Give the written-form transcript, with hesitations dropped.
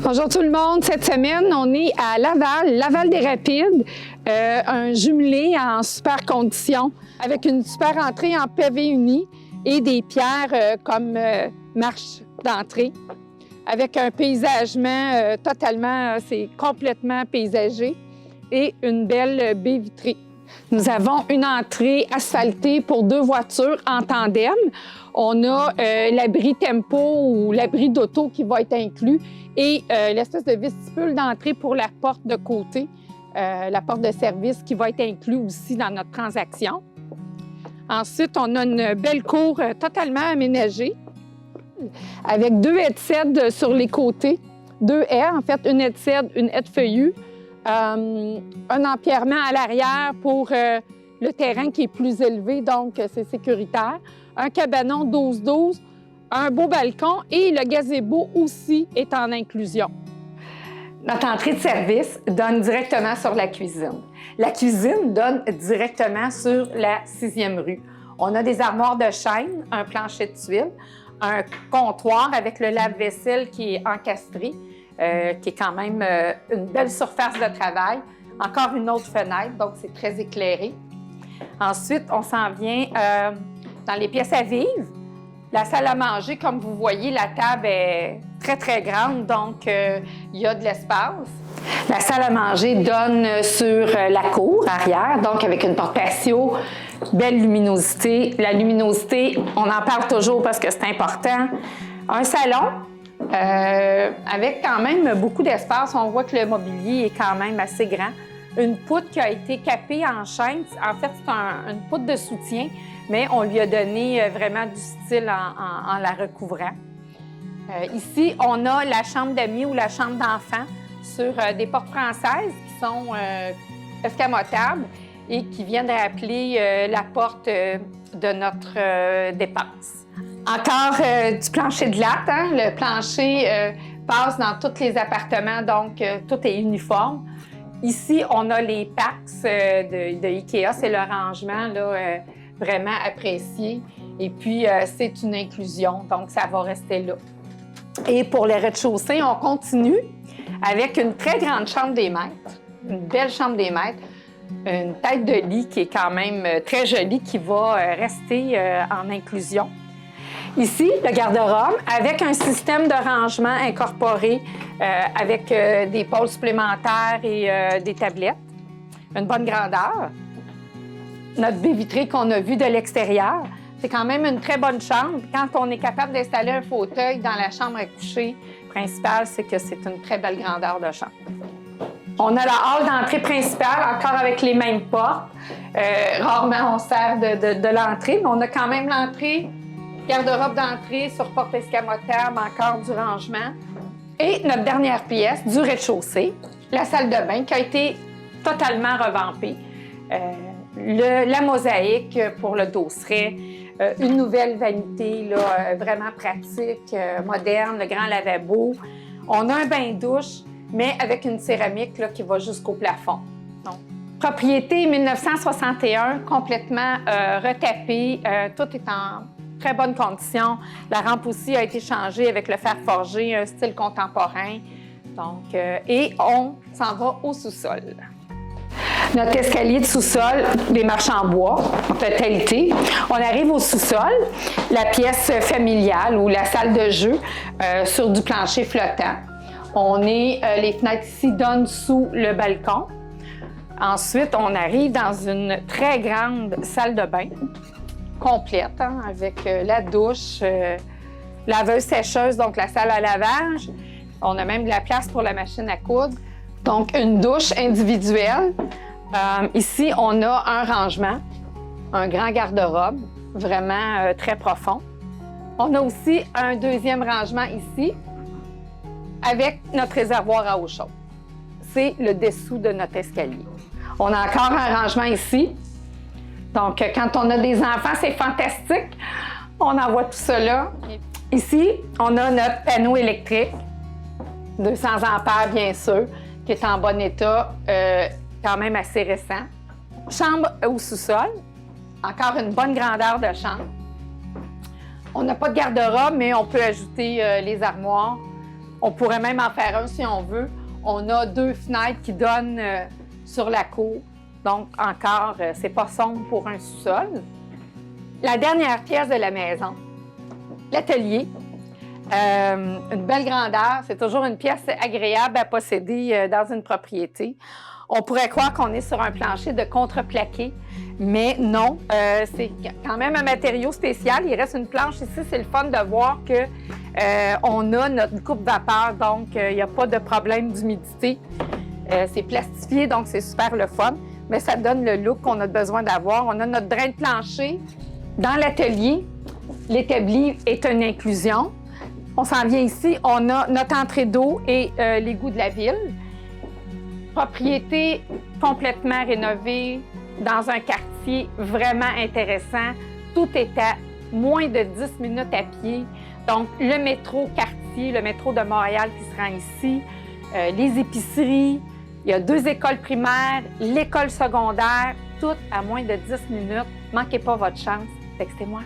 Bonjour tout le monde. Cette semaine, on est à Laval des Rapides, un jumelé en super conditions, avec une super entrée en pavé uni et des pierres comme marche d'entrée, avec un paysagement totalement, c'est complètement paysager et une belle baie vitrée. Nous avons une entrée asphaltée pour 2 voitures en tandem. On a l'abri tempo ou l'abri d'auto qui va être inclus et l'espèce de vestibule d'entrée pour la porte de côté, la porte de service qui va être inclus aussi dans notre transaction. Ensuite, on a une belle cour totalement aménagée avec 2 haies de cèdre sur les côtés, 2 haies, en fait, une haie de cèdre, une haie de feuillus. Un empierrement à l'arrière pour le terrain qui est plus élevé, donc c'est sécuritaire. Un cabanon 12-12, un beau balcon et le gazebo aussi est en inclusion. Notre entrée de service donne directement sur la cuisine. La cuisine donne directement sur la 6e rue. On a des armoires de chêne, un plancher de tuiles, un comptoir avec le lave-vaisselle qui est encastré, qui est quand même une belle surface de travail. Encore une autre fenêtre, donc c'est très éclairé. Ensuite, on s'en vient dans les pièces à vivre. La salle à manger, comme vous voyez, la table est très, très grande, donc il y a de l'espace. La salle à manger donne sur la cour arrière, donc avec une porte patio, belle luminosité. La luminosité, on en parle toujours parce que c'est important. Un salon, avec quand même beaucoup d'espace. On voit que le mobilier est quand même assez grand. Une poutre qui a été capée en chaîne. En fait, c'est une poutre de soutien, mais on lui a donné vraiment du style en la recouvrant. Ici, on a la chambre d'amis ou la chambre d'enfants sur des portes françaises qui sont escamotables et qui viennent rappeler la porte de notre dépense. Encore du plancher de latte, hein? Le plancher passe dans tous les appartements, donc tout est uniforme. Ici, on a les Pax de IKEA, c'est le rangement là, vraiment apprécié. Et puis, c'est une inclusion, donc ça va rester là. Et pour les rez-de-chaussée, on continue avec une très grande chambre des maîtres, une belle chambre des maîtres, une tête de lit qui est quand même très jolie, qui va rester en inclusion. Ici, le garde-robe avec un système de rangement incorporé avec des pôles supplémentaires et des tablettes. Une bonne grandeur. Notre baie vitrée qu'on a vue de l'extérieur, c'est quand même une très bonne chambre. Quand on est capable d'installer un fauteuil dans la chambre à coucher principale, c'est que c'est une très belle grandeur de chambre. On a la hall d'entrée principale, encore avec les mêmes portes. Rarement on sert de l'entrée, mais on a quand même l'entrée. Garde-robe d'entrée sur porte escamotable, encore du rangement. Et notre dernière pièce, du rez-de-chaussée, la salle de bain qui a été totalement revampée. La mosaïque pour le dosseret, une nouvelle vanité là, vraiment pratique, moderne, le grand lavabo. On a un bain-douche, mais avec une céramique là, qui va jusqu'au plafond. Donc, propriété 1961, complètement retapée, tout est en très bonnes conditions. La rampe aussi a été changée avec le fer forgé, un style contemporain. Donc, et on s'en va au sous-sol. Notre escalier de sous-sol, des marches en bois, de qualité. On arrive au sous-sol, la pièce familiale ou la salle de jeu sur du plancher flottant. Les fenêtres ici donnent sous le balcon. Ensuite, on arrive dans une très grande salle de bain complète, hein, avec la douche, laveuse-sécheuse, donc la salle à lavage. On a même de la place pour la machine à coudre. Donc, une douche individuelle. Ici, on a un rangement, un grand garde-robe, vraiment très profond. On a aussi un deuxième rangement ici, avec notre réservoir à eau chaude. C'est le dessous de notre escalier. On a encore un rangement ici. Donc, quand on a des enfants, c'est fantastique. On envoie tout ça là. Ici, on a notre panneau électrique, 200 ampères bien sûr, qui est en bon état, quand même assez récent. Chambre au sous-sol, encore une bonne grandeur de chambre. On n'a pas de garde-robe, mais on peut ajouter les armoires. On pourrait même en faire un si on veut. On a 2 fenêtres qui donnent sur la cour. Donc, encore, c'est pas sombre pour un sous-sol. La dernière pièce de la maison, l'atelier. Une belle grandeur. C'est toujours une pièce agréable à posséder dans une propriété. On pourrait croire qu'on est sur un plancher de contreplaqué, mais non, c'est quand même un matériau spécial. Il reste une planche ici. C'est le fun de voir qu'on a notre coupe vapeur, donc il n'y a pas de problème d'humidité. C'est plastifié, donc c'est super le fun, mais ça donne le look qu'on a besoin d'avoir. On a notre drain de plancher. Dans l'atelier, l'établi est une inclusion. On s'en vient ici, on a notre entrée d'eau et l'égout de la ville. Propriété complètement rénovée dans un quartier vraiment intéressant. Tout est à moins de 10 minutes à pied. Donc, le métro quartier, le métro de Montréal qui se rend ici, les épiceries, il y a 2 écoles primaires, l'école secondaire, tout à moins de 10 minutes. Manquez pas votre chance. Textez-moi.